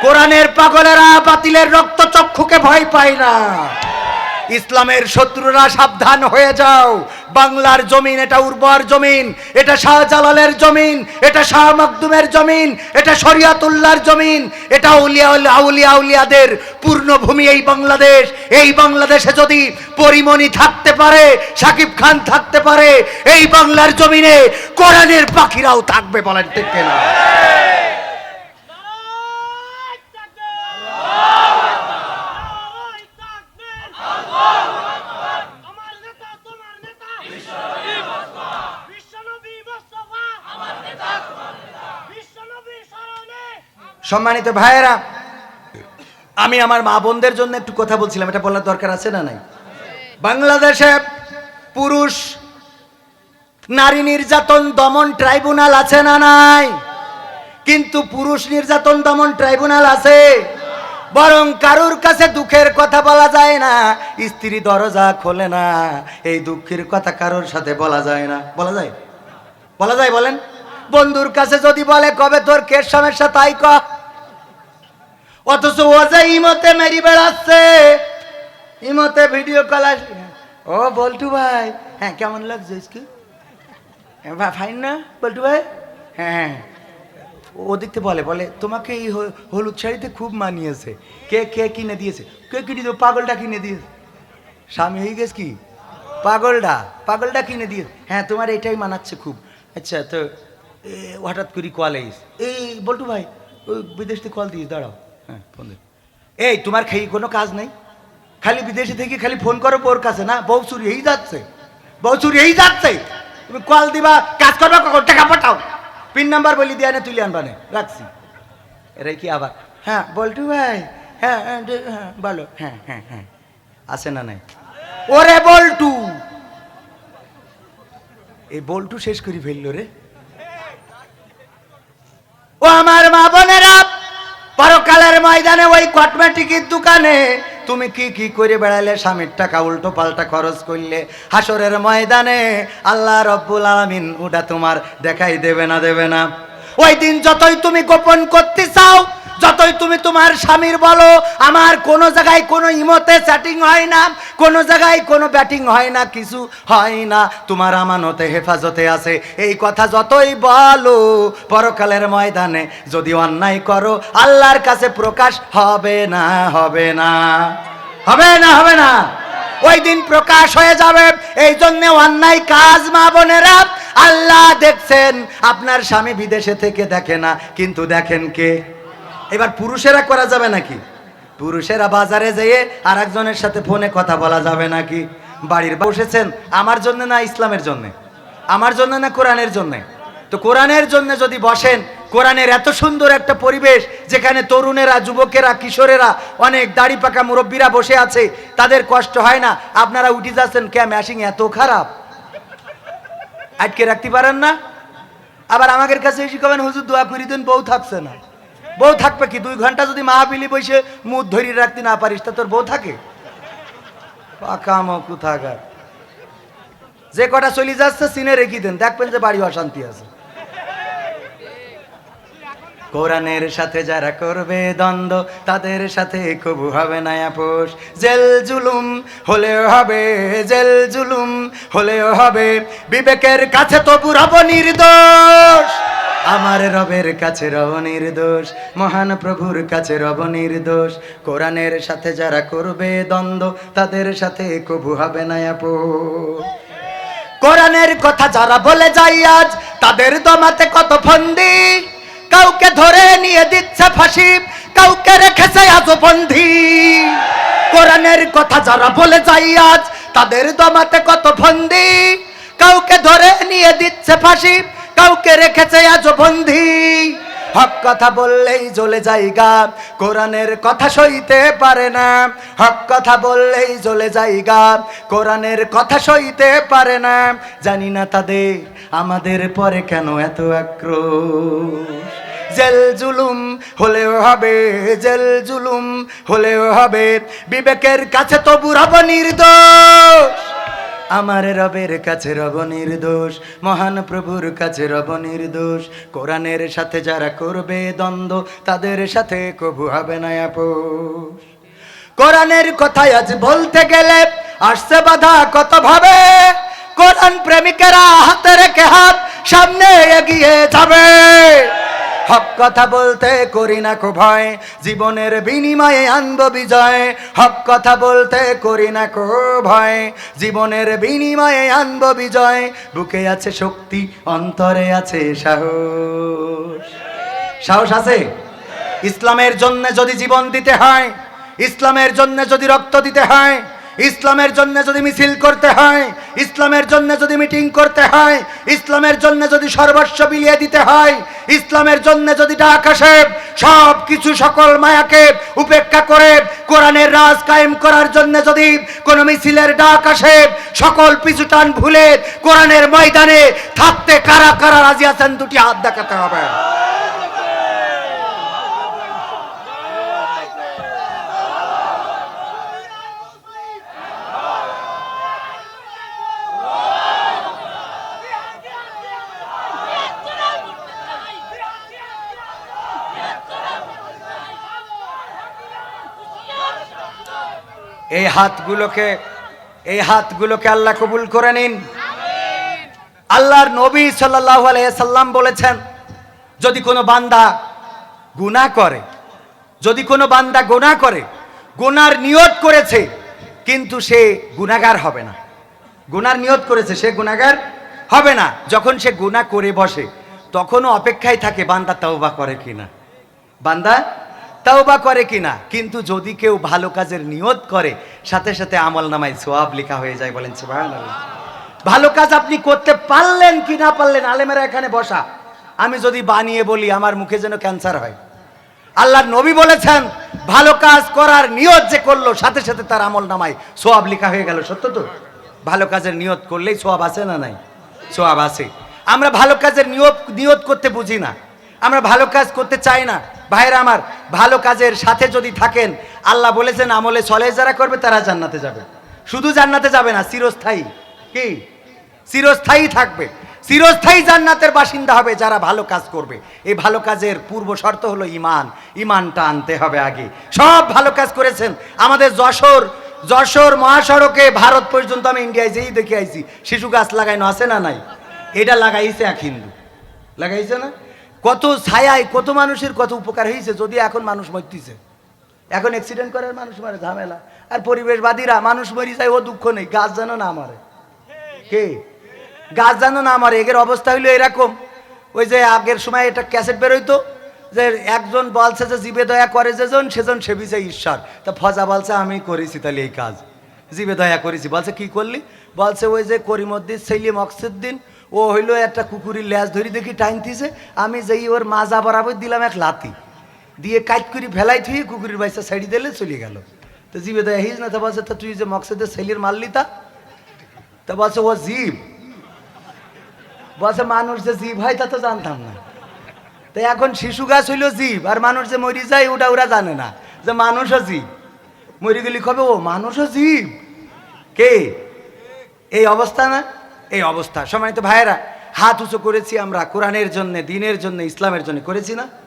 কোরআনের পাগলেরা বাতিলের রক্তচক্ষুকে ভয় পায় না। ইসলামের শত্রুরা সাবধান হয়ে যাও। বাংলার জমিন এটা উর্বর জমিন, এটা শাহজালালের জমিন, এটা শাহ মখদুমের জমিন, এটা শরিয়াতুল্লাহর জমিন, এটা আউলিয়াদের পূর্ণভূমি এই বাংলাদেশ। এই বাংলাদেশে যদি পরিমণি থাকতে পারে, শাকিব খান থাকতে পারে, এই বাংলার জমিনে কোরআনের পাখিরাও থাকবে। বলেন ঠিক কিনা? সম্মানিত ভাইয়েরা, আমি আমার মা বোনদের জন্য একটু কথা বলছিলাম, এটা বলার দরকার আছে না নাই? বাংলাদেশে পুরুষ নারী নির্যাতন দমন ট্রাইব্যুনাল আছে না নাই? কিন্তু পুরুষ নির্যাতন দমন ট্রাইব্যুনাল আছে, বরং কারুর কাছে দুঃখের কথা বলা যায় না। স্ত্রী দরজা খোলে না, এই দুঃখের কথা কারোর সাথে বলা যায় না। বলা যায়? বলা যায়? বলেন। বন্ধুর কাছে যদি বলে কবে তোর কেস সমস্যা তাই ক, অথচ ও যে ইমতে মেরি বেড়াচ্ছে, ইমতে ভিডিও কল আসে, ও বল্টু ভাই হ্যাঁ কেমন লাগছে ইসকি, ফাইন না বল্টু ভাই? হ্যাঁ। ও দেখতে বলে বলে তোমাকে এই হলুদ শাড়িতে খুব মানিয়েছে, কে কে কিনে দিয়েছে? কে কিনে দিও? পাগলটা কিনে দিয়েছে। স্বামী হয়ে গেছে কি? পাগলটা কিনে দিয়েছে। হ্যাঁ তোমার এটাই মানাচ্ছে খুব। আচ্ছা তো হঠাৎ করে কল আইস, এই বল্টু ভাই ওই বিদেশ থেকে কল দিস, দাঁড়াও। হ্যাঁ ফোন দে। এই তোমার খেয়ে কোনো কাজ নাই, খালি বিদেশে থেকে খালি ফোন করো বউর কাছে, না বউ চুরিয়েই যাচ্ছে, বউ চুরিয়েই যাচ্ছে, তুমি কল দিবা, কাজ করবা কখন, টাকা পাঠাও, পিন নাম্বার বলি দিয়ে আনে তুলে আনবানে, রাখছি। এরাই কি আবার হ্যাঁ বল্টু ভাই হ্যাঁ হ্যাঁ বলো, হ্যাঁ হ্যাঁ হ্যাঁ আছে না নাই? ওরে বল্টু, এই বল্টু শেষ করে ফেললো রে। ও আমার মা বোনেরা, পরকালের ময়দানে ওই কসমেটিকের দোকানে তুমি কি কি করে বেড়ালে, স্বামীর টাকা উল্টো পাল্টা খরচ করলে, হাসরের ময়দানে আল্লাহ রব্বুল আলামিন ওটা তোমার দেখাই দেবে না? দেবে না? ওই দিন যতই তুমি গোপন করতে চাও, যতই তুমি তোমার স্বামীর বলো আমার কোনো জায়গায় কোনো ইমোতে চ্যাটিং হয় না, কোনো জায়গায় কোনো ব্যাটিং হয় না, কিছু হয় না, তোমার আমানতে হেফাজতে আছে, এই কথা যতই বলো, পরকালের ময়দানে যদি অন্যায় করো আল্লাহর কাছে প্রকাশ হবে না, হবে না, হবে না, হবে না। ওই দিন প্রকাশ হয়ে যাবে। এই জন্য অন্যায় কাজ মা বোনেরা আল্লাহ দেখছেন। আপনার স্বামী বিদেশে থেকে দেখে না, কিন্তু দেখেন কে? এবার পুরুষেরা করা যাবে নাকি? পুরুষেরা বাজারে যেয়ে আর একজনের সাথে ফোনে কথা বলা যাবে নাকি? বাড়ির বসেছেন আমার জন্য না ইসলামের জন্য? আমার জন্য না কোরআনের জন্য? তো কোরআনের জন্য যদি বসেন, কোরআনের এত সুন্দর একটা পরিবেশ যেখানে তরুণেরা, যুবকেরা, কিশোরেরা, অনেক দাড়ি পাকা মুরব্বীরা বসে আছে, তাদের কষ্ট হয় না, আপনারা উঠে যাচ্ছেন কে? ম্যাশিং এত খারাপ, আটকে রাখতে পারেন না? আবার আমাদের কাছে এসে কবেন হুজুর দোয়া করি দেন, বউ থাকছে না। বউ থাকবে কি? 2 ঘন্টা যদি মাহফিলি বসে মুখ ধরিয়ে রাখতে না পারিস তা তোর বউ থাকে? কোথাকার যে কটা চলে যাচ্ছে চিনে রেখে দেন, দেখবেন যে বাড়ি অশান্তি আছে। কোরআনের সাথে যারা করবে দ্বন্দ্ব তাদের সাথে কবু হবে না আপোষ। জেল জুলুম হলেও হবে, জেল জুলুম হলেও হবে, বিবেকের কাছে তবু রব নির্দোষ, আমার রবের কাছে রব নির্দোষ, মহান প্রভুর কাছে রব নির্দোষ। কোরআনের সাথে যারা করবে দ্বন্দ্ব তাদের সাথে কবু হবে না আপোষ। কোরআনের কথা যারা বলে যায় আজ তাদের দমাতে কত ফন্দি, কাউকে ধরে নিয়ে দিচ্ছে ফাঁসি, কাউকে রেখেছে আজ বন্দী। কোরআনের কথা যারা বলে যায় আজ তাদের দমাতে কত ফন্দি, কাউকে ধরে নিয়ে দিচ্ছে ফাঁসি, কাউকে রেখেছে আজ বন্দী। হক কথা বললেই জ্বলে জায়গা, কোরআনের কথা সইতে পারে না, হক কথা বললেই জ্বলে জায়গা, কোরআনের কথা সইতে পারে না। জানি না তাদের আমাদের পরে কেন এত আক্রোশ। জেল জুলুম হলেও হবে, জেল জুলুম হলেও হবে, বিবেকের কাছে তবু রব নির্দোষ। আমার রবের কাছে রব নির্দোষ, মহান প্রভুর কাছে রব নির্দোষ। কোরআনের সাথে যারা করবে দ্বন্দ্ব, তাদের সাথে কবু হবে না আপোষ। কোরআনের কথাই আজ বলতে গেলে আসছে বাধা কত ভাবে, কোরআন প্রেমিকেরা হাতে রেখে হাত সামনে এগিয়ে যাবে। হক কথা বলতে করি না কো ভয়, জীবনের বিনিময়ে আনব বিজয়। হক কথা বলতে করি না কো ভয়, জীবনের বিনিময়ে আনব বিজয়। বুকে আছে শক্তি, অন্তরে আছে সাহস। সাহস আছে? ইসলামের জন্য যদি জীবন দিতে হয়, ইসলামের জন্য যদি রক্ত দিতে হয়, ইসলামের জন্য যদি মিছিল করতে হয়, ইসলামের জন্য যদি মিটিং করতে হয়, ইসলামের জন্য যদি সর্বস্ব বিলিয়ে দিতে হয়, ইসলামের জন্য যদি ডাক আসে, সব কিছু সকল মায়াকে উপেক্ষা করে কোরআনের রাজ কায়েম করার জন্য যদি কোনো মিছিলের ডাক আসে, সকল পিছুটান ভুলে কোরআনের ময়দানে থাকতে কারা কারা রাজি আছেন দুটি হাত দেখাতে হবে। এই হাতগুলোকে আল্লাহ কবুল করে নিন। আল্লাহর নবী সাল্লাল্লাহু আলাইহি সাল্লাম বলেছেন, যদি কোনো বান্দা গুনাহ করে, যদি কোনো বান্দা গুনাহ করে, গুনার নিয়ত করেছে কিন্তু সে গুনাহগার হবে না, গুনার নিয়ত করেছে সে গুনাহগার হবে না, যখন সে গুনাহ করে বসে তখনও অপেক্ষায় থাকে বান্দা তওবা করে কিনা, বান্দা তওবা করে কিনা। কিন্তু যদি কেউ ভালো কাজের নিয়ত করে, সাথে সাথে আমলনামায় সওয়াব লেখা হয়ে যায়। বলেন সুবহানাল্লাহ। ভালো কাজ আপনি করতে পারলেন কি না পারলেন, আলেমেরা এখানে বসা, আমি যদি বানিয়ে বলি আমার মুখে যেন ক্যান্সার হয়। আল্লাহর নবী বলেছেন, ভালো কাজ করার নিয়ত যে করলো, সাথে সাথে তার আমলনামায় সওয়াব লেখা হয়ে গেল। সত্য তো? ভালো কাজের নিয়ত করলেই সওয়াব আছে না নাই? সওয়াব আছে। আমরা ভালো কাজের নিয়ত করতে বুঝি না, আমরা ভালো কাজ করতে চাই না। ভাইরা আমার, ভালো কাজের সাথে যদি থাকেন, আল্লাহ বলেছেন আমলে সলেহ যারা করবে তারা জান্নাতে যাবে। শুধু জান্নাতে যাবে না, চিরস্থায়ী, কি চিরস্থায়ী থাকবে, চিরস্থায়ী জান্নাতের বাসিন্দা হবে যারা ভালো কাজ করবে। এই ভালো কাজের পূর্ব শর্ত হলো ঈমান, ঈমানটা আনতে হবে আগে। সব ভালো কাজ করেছেন। আমাদের যশোর মহাসড়কে ভারত পর্যন্ত আমি ইন্ডিয়ায় যেই দেখে আইছি, শিশু গাছ লাগাইনো আছে না নাই? এটা লাগাইছে এক হিন্দু, লাগাইছে না? কত ছায়ায় কত মানুষের কত উপকার হয়েছে। যদি এখন মানুষ মরতেছে, এখন অ্যাক্সিডেন্ট করে মানুষ মারে, ঝামেলা। আর পরিবেশবাদীরা মানুষ মরি যায়, ও দুঃখ নেই, গাছ যেন না মারে। কে গাছ যেন না মারে। এদের অবস্থা হইলো এরকম, ওই যে আগের সময় এটা ক্যাসেট বেরোইতো যে একজন বলছে যে জীবে দয়া করে যেজন সেজন সেবিছে ঈশ্বর। তা ফজা বলছে আমি করেছি তাহলে এই কাজ, জীবে দয়া করেছি। বলছে কি করলি? বলছে ওই যে করিমউদ্দিন ছেলে মকসুদ্দিন, ও হইলো একটা কুকুরের ল্যাজ ধরি দেখি টাইনতিছে, আমি যেই ওর মাজা বরাবর দিলাম এক লাথি দিয়ে কাট করে ফেলাই থুই, কুকুরের বাইসা সাইডি দিলে চলে গেল। তো জীবে দয়া হিজ না। তা বলছে তা তুই যে মকসুদের ছেলের মারলি তা বলছে ও জীব। বলছে মানুষ যে জীব হয় তা তো জানতাম না। তো এখন শিশু গাছ হইলো জীব, আর মানুষ যে মরি যায় ওরা জানে না যে মানুষও জীব। মরি গেলি কবে ও মানুষও জীব। কে? এই অবস্থা না? এই অবস্থা। সম্মানিত ভাইয়েরা, হাত উঁচু করেছি আমরা কোরআনের জন্য, দ্বীনের জন্য, ইসলামের জন্য, করেছি না?